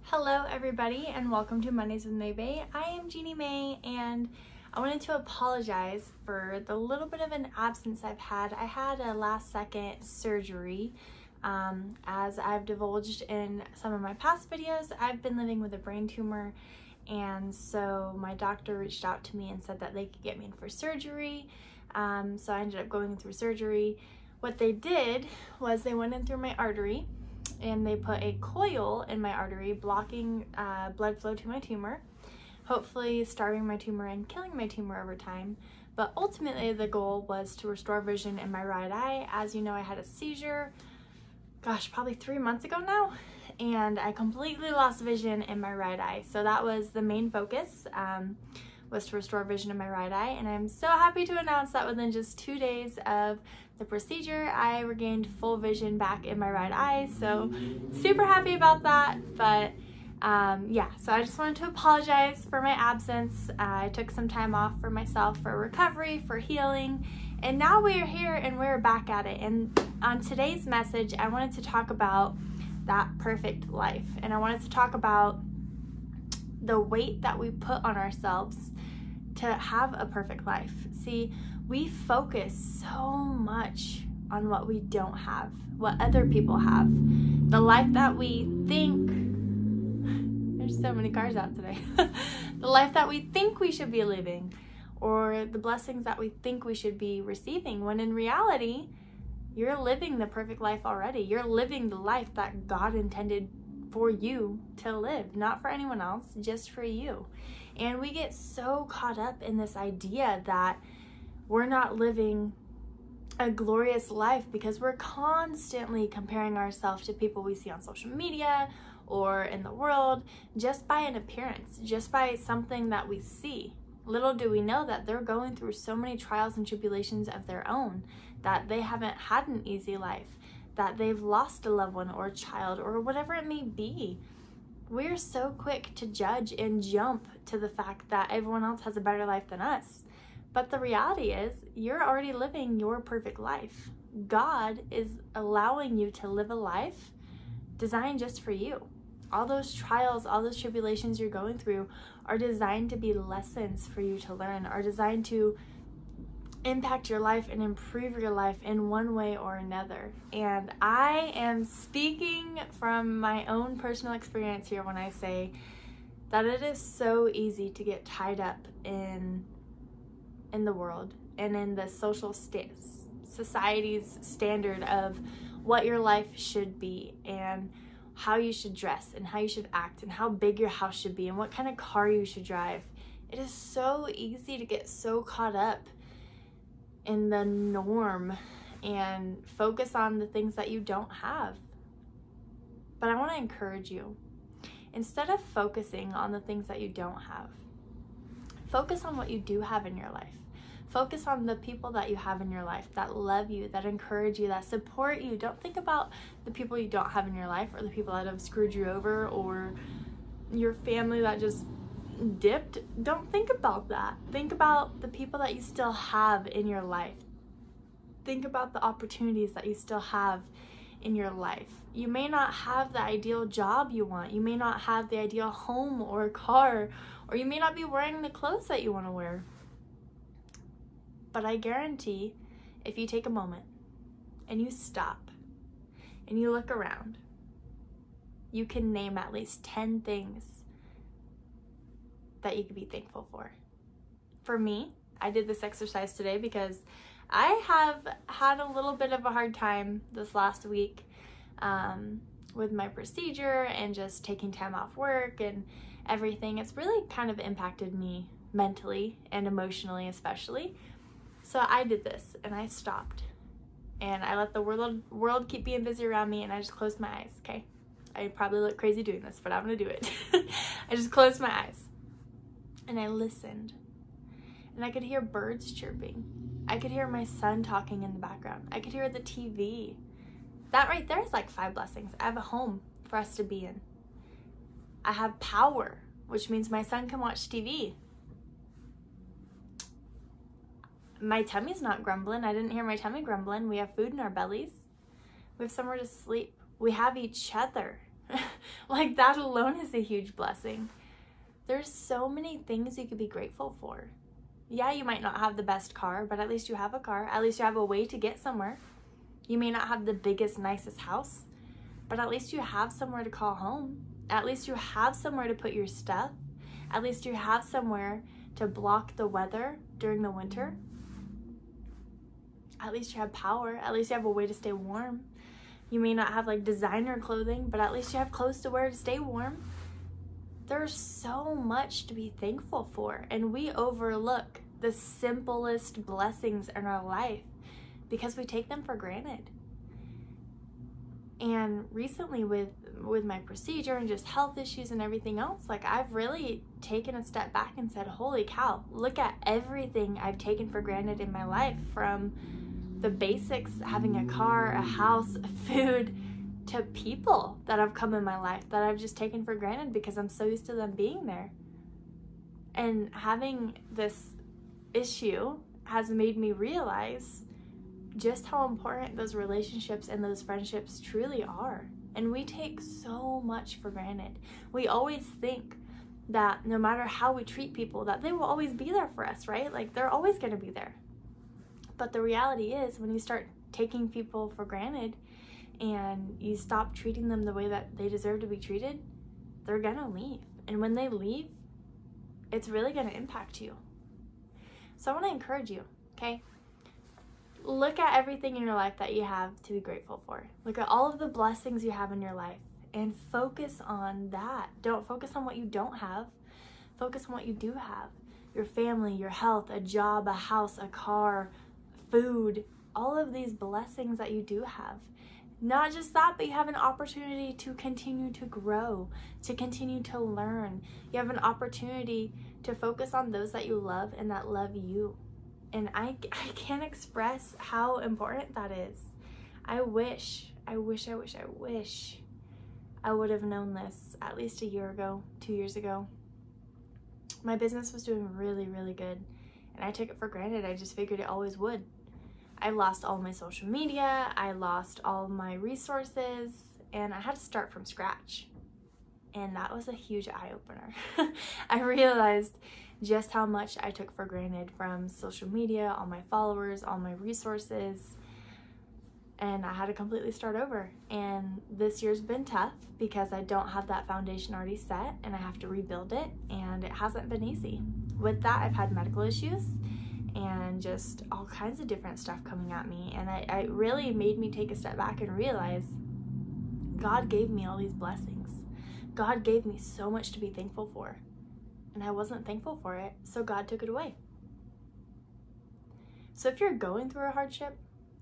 Hello everybody and welcome to Mondays with Maybay. I am Jeannie May and I wanted to apologize for the little bit of an absence I've had. I had a last second surgery. As I've divulged in some of my past videos, I've been living with a brain tumor, and so my doctor reached out to me and said that they could get me in for surgery. So I ended up going through surgery. What they did was they went in through my artery and they put a coil in my artery, blocking blood flow to my tumor, hopefully starving my tumor and killing my tumor over time. But ultimately the goal was to restore vision in my right eye. As you know, I had a seizure, probably 3 months ago now, and I completely lost vision in my right eye. So that was the main focus, was to restore vision in my right eye. And I'm so happy to announce that within just 2 days of the procedure, I regained full vision back in my right eye. So super happy about that. But yeah, so I just wanted to apologize for my absence. I took some time off for myself, for recovery, for healing, and now we are here and we're back at it. And on today's message, I wanted to talk about that perfect life. And I wanted to talk about the weight that we put on ourselves to have a perfect life. See, we focus so much on what we don't have, what other people have, the life that we think, there's so many cars out today, the life that we think we should be living, or the blessings that we think we should be receiving, when in reality, you're living the perfect life already. You're living the life that God intended for you to live, not for anyone else, just for you. And we get so caught up in this idea that we're not living a glorious life because we're constantly comparing ourselves to people we see on social media or in the world, just by an appearance, just by something that we see. Little do we know that they're going through so many trials and tribulations of their own, that they haven't had an easy life, that they've lost a loved one or a child or whatever it may be. We're so quick to judge and jump to the fact that everyone else has a better life than us. But the reality is, you're already living your perfect life. God is allowing you to live a life designed just for you. All those trials, all those tribulations you're going through are designed to be lessons for you to learn, are designed to impact your life and improve your life in one way or another. And I am speaking from my own personal experience here when I say that it is so easy to get tied up in the world and in the social society's standard of what your life should be and how you should dress and how you should act and how big your house should be and what kind of car you should drive. It is so easy to get so caught up in the norm and focus on the things that you don't have. But I want to encourage you, instead of focusing on the things that you don't have, focus on what you do have in your life. Focus on the people that you have in your life that love you, that encourage you, that support you. Don't think about the people you don't have in your life or the people that have screwed you over or your family that just dipped. Don't think about that. Think about the people that you still have in your life. Think about the opportunities that you still have in your life. You may not have the ideal job you want. You may not have the ideal home or car, or you may not be wearing the clothes that you want to wear. But I guarantee if you take a moment and you stop and you look around, you can name at least 10 things that you could be thankful for. For me, I did this exercise today because I have had a little bit of a hard time this last week with my procedure and just taking time off work and everything. It's really kind of impacted me mentally and emotionally especially. So I did this and I stopped and I let the world keep being busy around me and I just closed my eyes, okay? I probably look crazy doing this, but I'm gonna do it. I just closed my eyes and I listened and I could hear birds chirping. I could hear my son talking in the background. I could hear the TV. That right there is like 5 blessings. I have a home for us to be in. I have power, which means my son can watch TV. My tummy's not grumbling. I didn't hear my tummy grumbling. We have food in our bellies. We have somewhere to sleep. We have each other. Like, that alone is a huge blessing. There's so many things you could be grateful for. Yeah, you might not have the best car, but at least you have a car. At least you have a way to get somewhere. You may not have the biggest, nicest house, but at least you have somewhere to call home. At least you have somewhere to put your stuff. At least you have somewhere to block the weather during the winter. At least you have power. At least you have a way to stay warm. You may not have like designer clothing, but at least you have clothes to wear to stay warm. There's so much to be thankful for, and we overlook the simplest blessings in our life because we take them for granted. And recently with my procedure and just health issues and everything else, like, I've really taken a step back and said, holy cow, look at everything I've taken for granted in my life, from the basics, having a car, a house, food, to people that have come in my life that I've just taken for granted because I'm so used to them being there. And having this issue has made me realize just how important those relationships and those friendships truly are. And we take so much for granted. We always think that no matter how we treat people, that they will always be there for us, right? Like, they're always going to be there. But the reality is, when you start taking people for granted and you stop treating them the way that they deserve to be treated, they're gonna leave. And when they leave, it's really gonna impact you. So I wanna encourage you, okay? Look at everything in your life that you have to be grateful for. Look at all of the blessings you have in your life and focus on that. Don't focus on what you don't have. Focus on what you do have. Your family, your health, a job, a house, a car, food, all of these blessings that you do have. Not just that, but you have an opportunity to continue to grow, to continue to learn. You have an opportunity to focus on those that you love and that love you. And I can't express how important that is. I wish I would have known this at least a year ago, 2 years ago. My business was doing really, really good, and I took it for granted. I just figured it always would. I lost all my social media, I lost all my resources, and I had to start from scratch. And that was a huge eye-opener. I realized just how much I took for granted, from social media, all my followers, all my resources, and I had to completely start over. And this year's been tough because I don't have that foundation already set, and I have to rebuild it, and it hasn't been easy. With that, I've had medical issues and just all kinds of different stuff coming at me, and it really made me take a step back and realize God gave me all these blessings. God gave me so much to be thankful for, and I wasn't thankful for it, so God took it away. So if you're going through a hardship,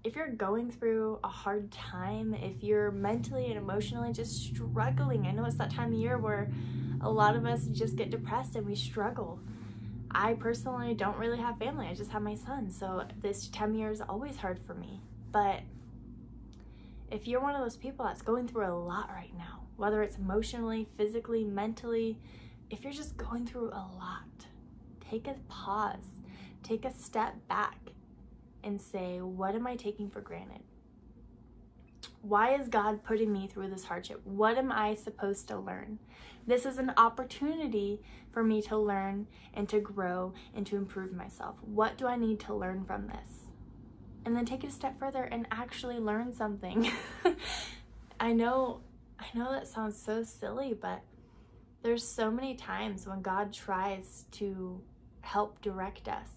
if you're going through a hard time, if you're mentally and emotionally just struggling, I know it's that time of year where a lot of us just get depressed and we struggle. I personally don't really have family. I just have my son. So this time of year is always hard for me. But if you're one of those people that's going through a lot right now, whether it's emotionally, physically, mentally, if you're just going through a lot, take a pause, take a step back and say, what am I taking for granted? Why is God putting me through this hardship? What am I supposed to learn? This is an opportunity for me to learn and to grow and to improve myself. What do I need to learn from this? And then take it a step further and actually learn something. I know that sounds so silly, but there's so many times when God tries to help direct us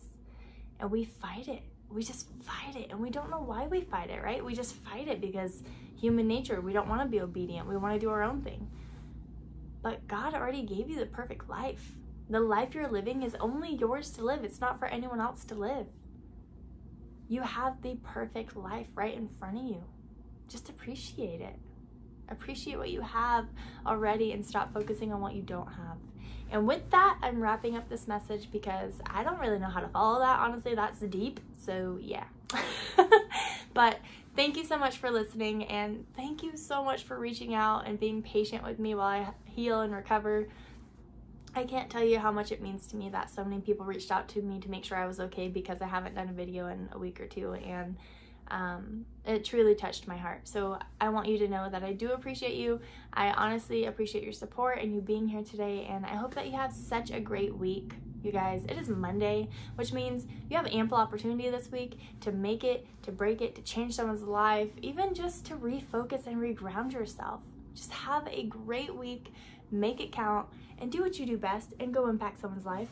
and we fight it. We just fight it, and we don't know why we fight it, right? We just fight it because human nature, we don't want to be obedient. We want to do our own thing. But God already gave you the perfect life. The life you're living is only yours to live. It's not for anyone else to live. You have the perfect life right in front of you. Just appreciate it. Appreciate what you have already and stop focusing on what you don't have. And with that, I'm wrapping up this message because I don't really know how to follow that. Honestly, that's deep. So yeah. But thank you so much for listening, and thank you so much for reaching out and being patient with me while I heal and recover. I can't tell you how much it means to me that so many people reached out to me to make sure I was okay because I haven't done a video in a week or two, and It truly touched my heart. So I want you to know that I do appreciate you. I honestly appreciate your support and you being here today, and I hope that you have such a great week. You guys, it is Monday, which means you have ample opportunity this week to make it, to break it, to change someone's life, even just to refocus and reground yourself. Just have a great week, make it count, and do what you do best and go impact someone's life.